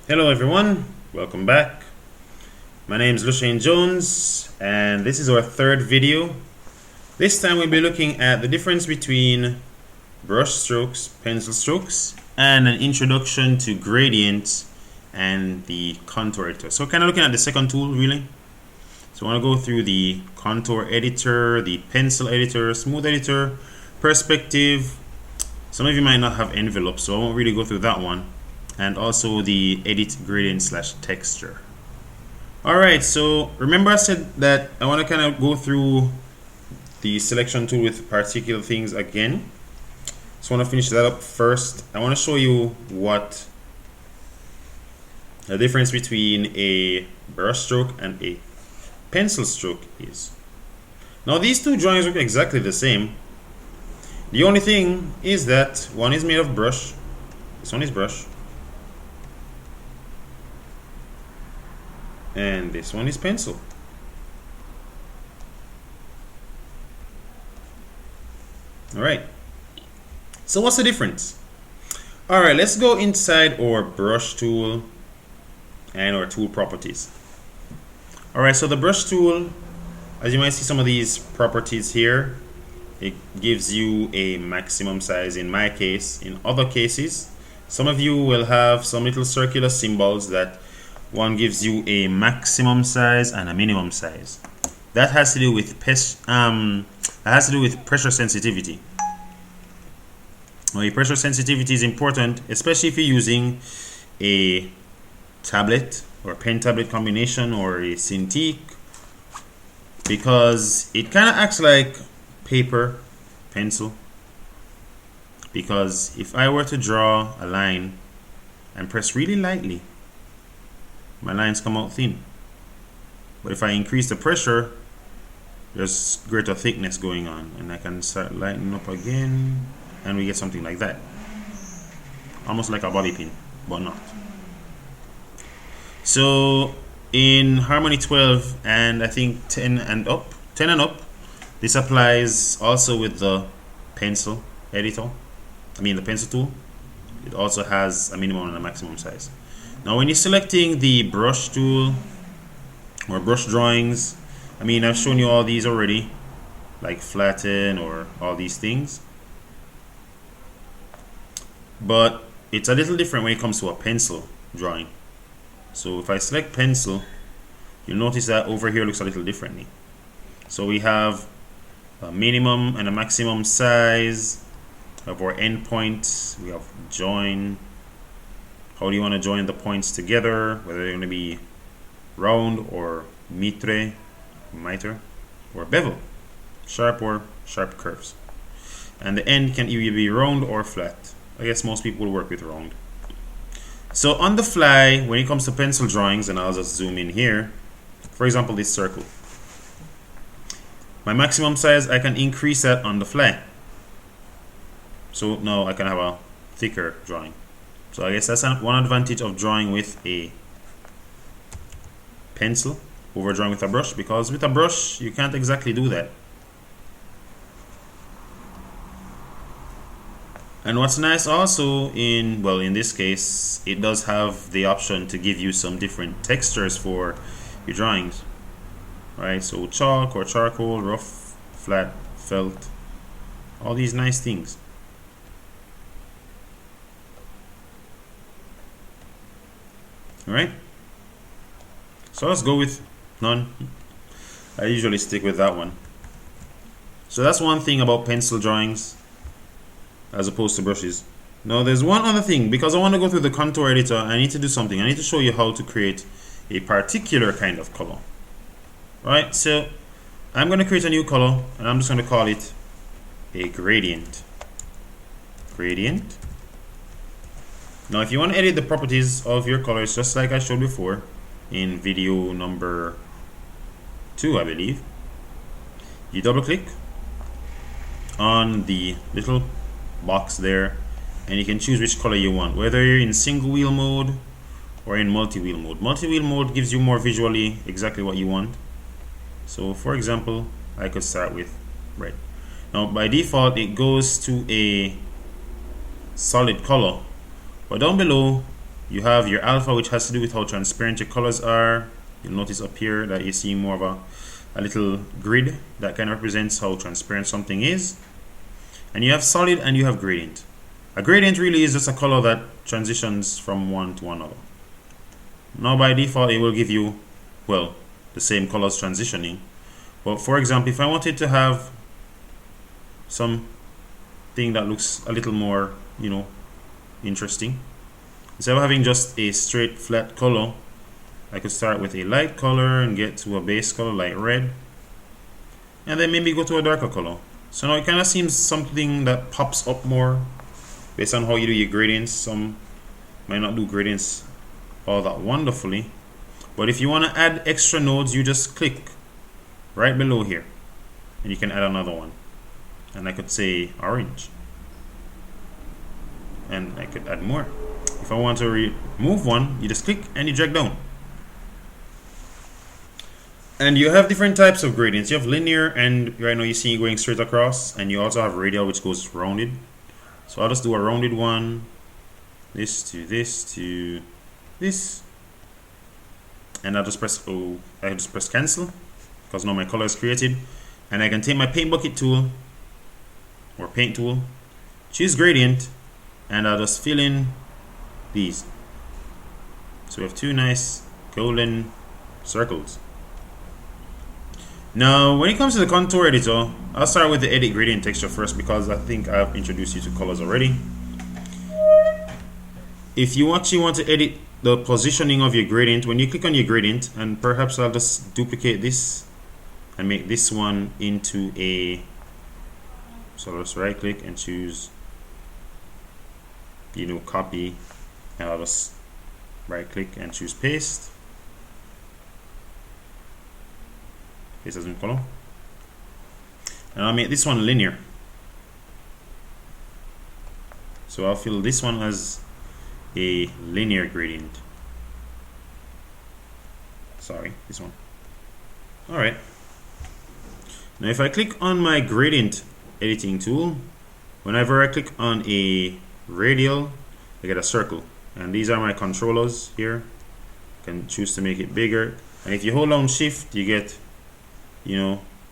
Hello everyone, welcome back. My name is Lucian Jones and this is our third video. This time we'll be looking at the difference between brush strokes, pencil strokes, and an introduction to gradients and the contour editor. So kind of looking at the second tool really. So I want to go through the contour editor, the pencil editor, smooth editor, perspective. Some of you might not have envelopes, so I won't really go through that one. And also the edit gradient slash texture. Alright, so remember I said that I want to kind of go through the selection tool with particular things again. So I want to finish that up first. I want to show you what the difference between a brush stroke and a pencil stroke is. Now these two drawings look exactly the same. The only thing is that one is made of brush, this one is brush, and this one is pencil. Alright, so what's the difference? Alright, let's go inside our brush tool and our tool properties. Alright, so the brush tool, as you might see some of these properties here, it gives you a maximum size in my case. In other cases, some of you will have some little circular symbols that one gives you a maximum size and a minimum size. That has to do with pressure sensitivity. Well, pressure sensitivity is important, especially if you're using a tablet or pen tablet combination or a Cintiq, because it kind of acts like paper, pencil. Because if I were to draw a line and press really lightly, my lines come out thin. But if I increase the pressure, there's greater thickness going on, and I can start lightening up again, and we get something like that, almost like a bobby pin, but not. So in Harmony 12 and I think 10 and up, this applies also with the pencil editor. The pencil tool. It also has a minimum and a maximum size. Now when you're selecting the brush tool or brush drawings, I've shown you all these already, like flatten or all these things, but it's a little different when it comes to a pencil drawing. So if I select pencil, you'll notice that over here looks a little differently. So we have a minimum and a maximum size of our endpoints. We have join. How do you want to join the points together, whether they're going to be round or miter or bevel, sharp or sharp curves. And the end can either be round or flat. I guess most people will work with round. So on the fly, when it comes to pencil drawings, and I'll just zoom in here, for example this circle, my maximum size, I can increase that on the fly. So now I can have a thicker drawing. So I guess that's one advantage of drawing with a pencil over drawing with a brush, because with a brush you can't exactly do that. And what's nice also in this case, it does have the option to give you some different textures for your drawings. Right, so chalk or charcoal, rough, flat, felt, all these nice things. Alright, so let's go with none. I usually stick with that one. So that's one thing about pencil drawings as opposed to brushes. Now there's one other thing, because I want to go through the contour editor, I need to do something. I need to show you how to create a particular kind of color. Right, so I'm going to create a new color, and I'm just going to call it a gradient. Now if you want to edit the properties of your colors, just like I showed before in video number 2, I believe, you double click on the little box there, and you can choose which color you want, whether you're in single wheel mode or in multi-wheel mode. Multi-wheel mode gives you more visually exactly what you want. So for example, I could start with red. Now by default it goes to a solid color, but down below You have your alpha, which has to do with how transparent your colors are. You'll notice up here that you see more of a little grid that kind of represents how transparent something is. And you have solid and you have gradient. A gradient really is just a color that transitions from one to another. Now by default it will give you, well, the same colors transitioning. But for example, if I wanted to have something that looks a little more, interesting, instead of having just a straight flat color, I could start with a light color and get to a base color like red, and then maybe go to a darker color. So now it kind of seems something that pops up more based on how you do your gradients. Some might not do gradients all that wonderfully, but if you want to add extra nodes, you just click right below here and you can add another one. And I could say orange, and I could add more. If I want to remove one, you just click and you drag down. And you have different types of gradients. You have linear, and right now you see it going straight across, and you also have radial, which goes rounded. So I'll just do a rounded one, this to this to this, and I'll just press I just press cancel because now my color is created, and I can take my paint bucket tool or paint tool, choose gradient, and I'll just fill in these. So we have two nice golden circles. Now when it comes to the contour editor, I'll start with the edit gradient texture first because I think I've introduced you to colors already. If you actually want to edit the positioning of your gradient, when you click on your gradient, and perhaps I'll just duplicate this and make this one into a, so let's right click and choose, copy, and I'll just right click and choose paste. Paste as in color, and I'll make this one linear. So I'll fill this one as a linear gradient. Sorry, this one. Alright. Now if I click on my gradient editing tool, whenever I click on a radial, I get a circle. And these are my controllers here. I can choose to make it bigger. And if you hold down shift, you get,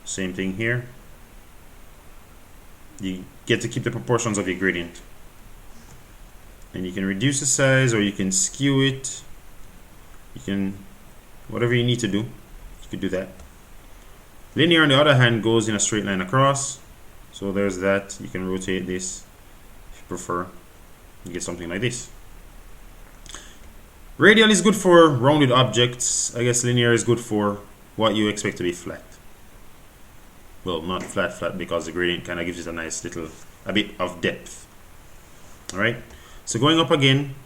same thing here. You get to keep the proportions of your gradient. And you can reduce the size or you can skew it. You can, whatever you need to do, you could do that. Linear, on the other hand, goes in a straight line across. So there's that. You can rotate this if you prefer. You get something like this. Radial is good for rounded objects. I guess linear is good for what you expect to be flat. Well, not flat because the gradient kind of gives it a nice little, a bit of depth. Alright, so going up again,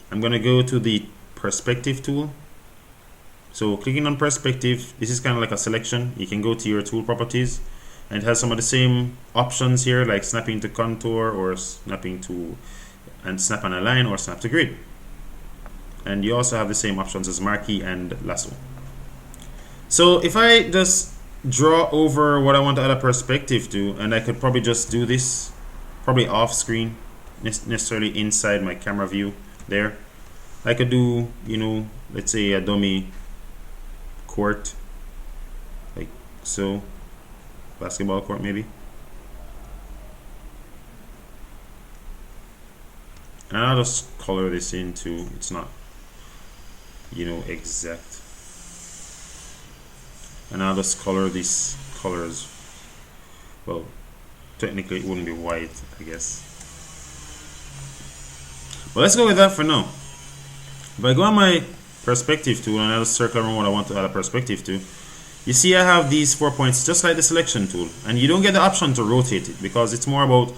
I'm going to go to the perspective tool. So clicking on perspective, this is kind of like a selection. You can go to your tool properties and it has some of the same options here, like snapping to contour or snapping to and snap on a line or snap to grid. And you also have the same options as marquee and lasso. So if I just draw over what I want to add a perspective to, and I could probably just do this probably off screen, necessarily inside my camera view there. I could do, let's say a dummy court, like so, basketball court maybe. And I'll just color this into, it's not, exact. And I'll just color these colors. Well, technically it wouldn't be white, I guess. But let's go with that for now. If I go on my perspective tool and I'll just circle around what I want to add a perspective to, you see I have these 4 points just like the selection tool, and you don't get the option to rotate it because it's more about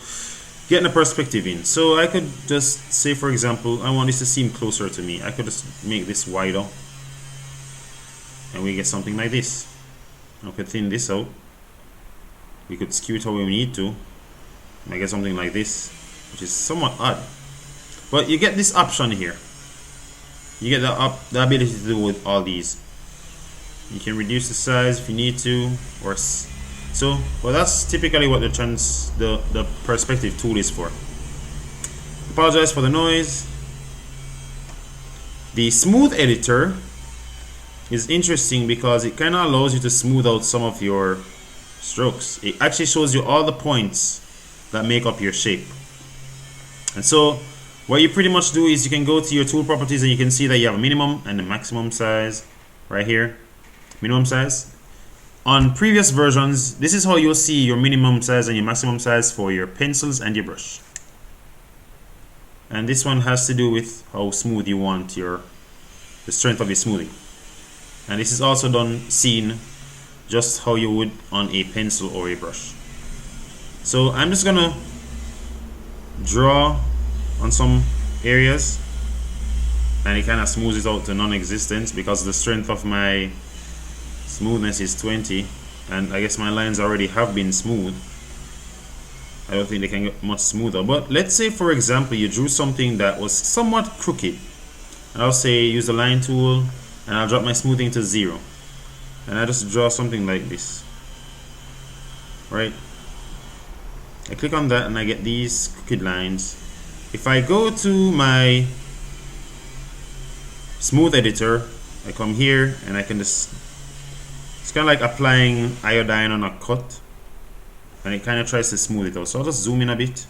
getting a perspective in. So I could just say, for example, I want this to seem closer to me. I could just make this wider and we get something like this. I could thin this out. We could skew it how we need to. I get something like this, which is somewhat odd. But you get this option here. You get the ability to do with all these. You can reduce the size if you need to, or so. Well, that's typically what the perspective tool is for. Apologize for the noise. The smooth editor is interesting because it kind of allows you to smooth out some of your strokes. It actually shows you all the points that make up your shape. And so what you pretty much do is you can go to your tool properties and you can see that you have a minimum and a maximum size right here. Minimum size. On previous versions, this is how you'll see your minimum size and your maximum size for your pencils and your brush. And this one has to do with how smooth you want the strength of your smoothing. And this is also seen just how you would on a pencil or a brush. So I'm just gonna draw on some areas, and it kind of smooths it out to non-existent because the strength of my smoothness is 20, and I guess my lines already have been smooth. I don't think they can get much smoother. But let's say, for example, you drew something that was somewhat crooked, and I'll say use the line tool and I'll drop my smoothing to 0, and I just draw something like this, right? I click on that and I get these crooked lines. If I go to my smooth editor, I come here and I can just, it's kind of like applying iodine on a cut, and it kind of tries to smooth it out. So I'll just zoom in a bit.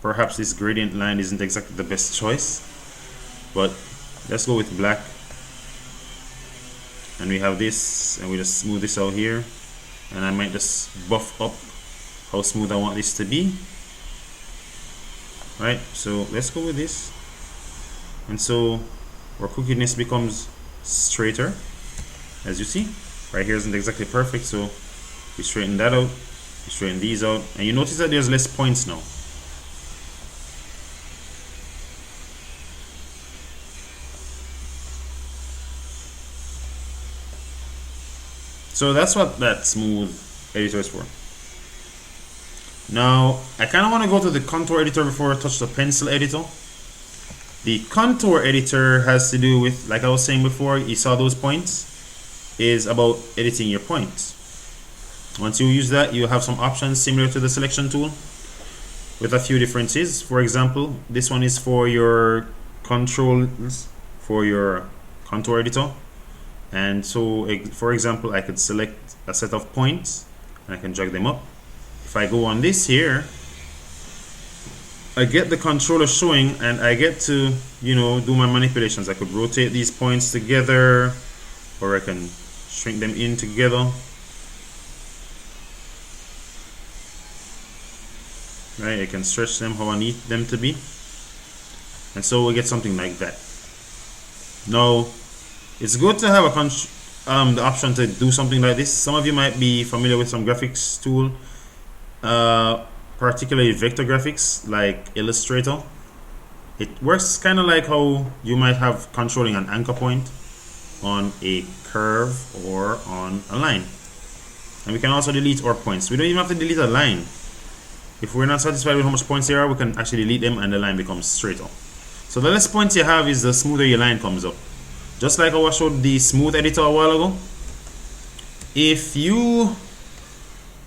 Perhaps this gradient line isn't exactly the best choice, but let's go with black. And we have this, and we just smooth this out here, and I might just buff up how smooth I want this to be. Right, so let's go with this. And so our crookedness becomes straighter, as you see. Right here isn't exactly perfect, so we straighten that out, we straighten these out, and you notice that there's less points now. So that's what that smooth editor is for. Now, I kind of want to go to the contour editor before I touch the pencil editor. The contour editor has to do with, like I was saying before, you saw those points, is about editing your points. Once you use that, you have some options similar to the selection tool with a few differences. For example, this one is for your controls for your contour editor. And so, for example, I could select a set of points and I can drag them up. If I go on this here, I get the controller showing and I get to, you know, do my manipulations. I could rotate these points together, or I can shrink them in together. Right, I can stretch them how I need them to be. And so we get something like that. Now, it's good to have the option to do something like this. Some of you might be familiar with some graphics tool, particularly vector graphics like Illustrator. It works kind of like how you might have controlling an anchor point on a curve or on a line. And we can also delete our points. We don't even have to delete a line. If we're not satisfied with how much points there are, we can actually delete them and the line becomes straighter. So the less points you have is the smoother your line comes up. Just like how I showed the smooth editor a while ago. If you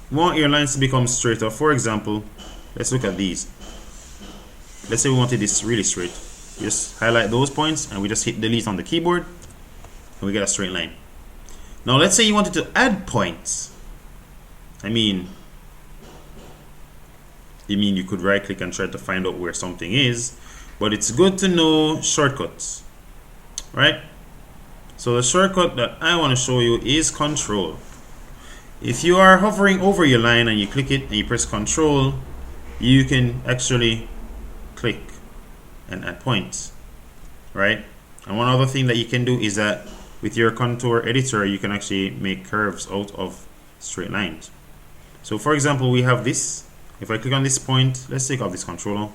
want your lines to become straighter, for example, let's look at these. Let's say we wanted this really straight. Just highlight those points and we just hit delete on the keyboard and we get a straight line. Now let's say you wanted to add points. You could right click and try to find out where something is, but it's good to know shortcuts, right? So the shortcut that I want to show you is Control. If you are hovering over your line and you click it and you press Control, you can actually click and add points, right? And one other thing that you can do is that with your contour editor, you can actually make curves out of straight lines. So for example, we have this. If I click on this point, let's take off this controller.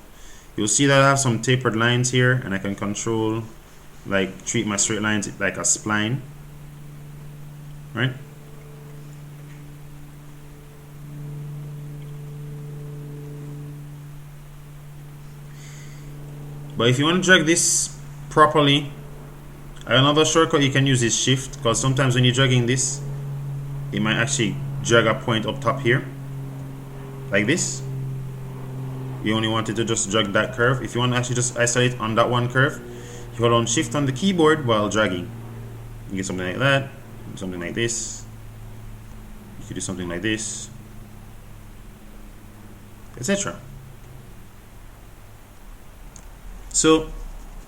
You'll see that I have some tapered lines here, and I can control, like, treat my straight lines like a spline, right? But if you want to drag this properly, another shortcut you can use is Shift, because sometimes when you're dragging this, it might actually drag a point up top here, like this. You only wanted to just drag that curve. If you want to actually just isolate on that one curve, You hold on shift on the keyboard while dragging. You get something like that, something like this. You could do something like this, etc. So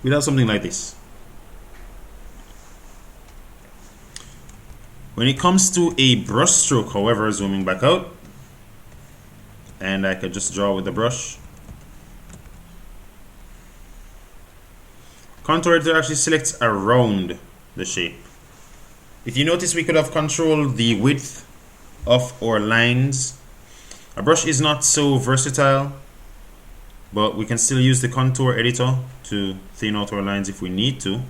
we'll have something like this. When it comes to a brush stroke, however, zooming back out, and I could just draw with the brush. Contour editor actually selects around the shape. If you notice, we could have controlled the width of our lines. A brush is not so versatile, but we can still use the contour editor to thin out our lines if we need to,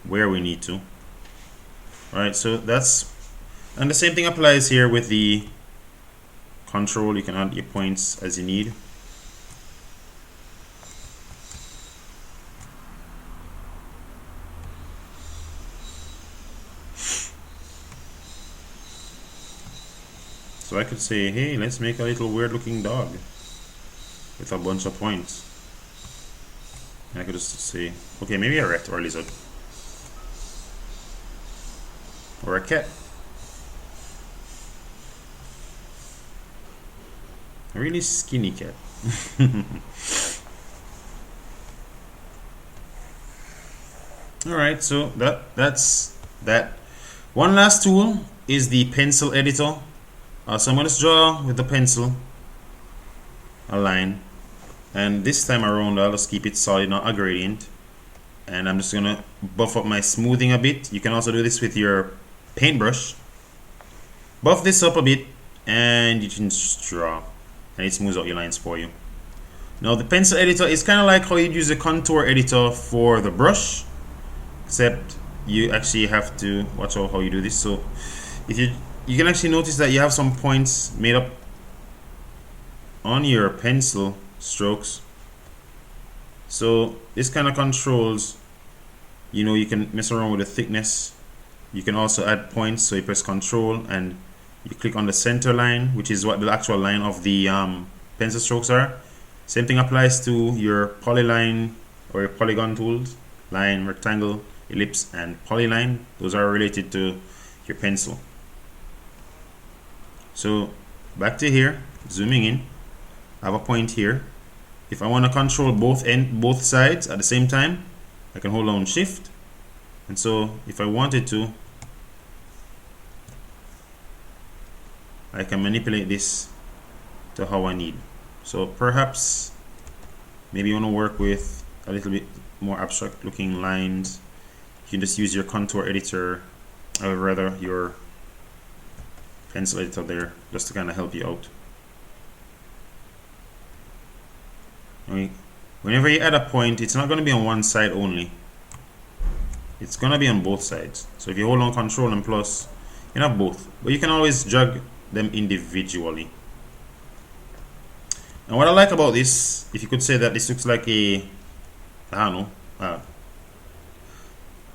where we need to. Alright, so that's, and the same thing applies here with the control. You can add your points as you need. So I could say, hey, let's make a little weird looking dog with a bunch of points. And I could just say, okay, maybe a rat or a lizard. Or a cat. A really skinny cat. Alright, so that's that. One last tool is the pencil editor. So I'm going to draw with the pencil a line, and this time around I'll just keep it solid, not a gradient, and I'm just going to buff up my smoothing a bit. You can also do this with your paintbrush. Buff this up a bit and you can just draw, and it smooths out your lines for you. Now the pencil editor is kind of like how you'd use a contour editor for the brush, except you actually have to watch out how you do this. So if you can actually notice that you have some points made up on your pencil strokes. So this kind of controls, you know, you can mess around with the thickness. You can also add points, so you press control and you click on the center line, which is what the actual line of the pencil strokes are. Same thing applies to your polyline or your polygon tools, line, rectangle, ellipse, and polyline. Those are related to your pencil. So back to here, zooming in, I have a point here. If I want to control both sides at the same time, I can hold down shift, and so if I wanted to, I can manipulate this to how I need. So perhaps maybe you want to work with a little bit more abstract looking lines. You can just use your contour editor, or rather your pencil editor there, just to kind of help you out. Whenever you add a point, it's not going to be on one side only. It's going to be on both sides. So if you hold on control and plus, you can have both. But you can always drag them individually. And what I like about this, if you could say that this looks like a, I don't know,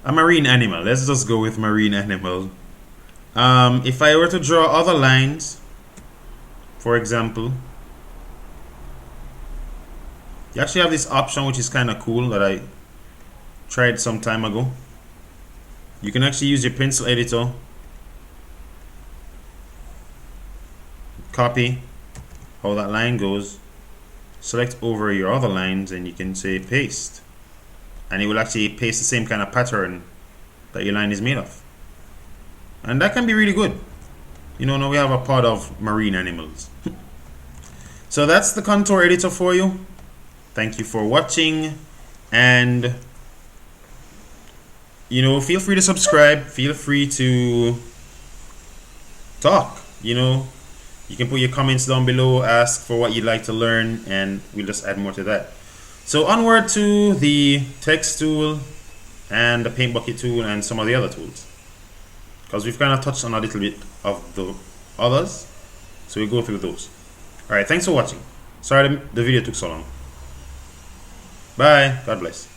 a marine animal. Let's just go with marine animal. If I were to draw other lines, for example, you actually have this option which is kind of cool that I tried some time ago. You can actually use your pencil editor, copy how that line goes, select over your other lines, and you can say paste, and it will actually paste the same kind of pattern that your line is made of. And that can be really good. You know, now we have a part of marine animals. So that's the contour editor for you. Thank you for watching, and you know, feel free to subscribe, feel free to talk. You know, you can put your comments down below, ask for what you'd like to learn, and we'll just add more to that. So onward to the text tool and the paint bucket tool and some of the other tools, because we've kind of touched on a little bit of the others, so we'll go through those. Alright, thanks for watching. Sorry the video took so long. Bye. God bless.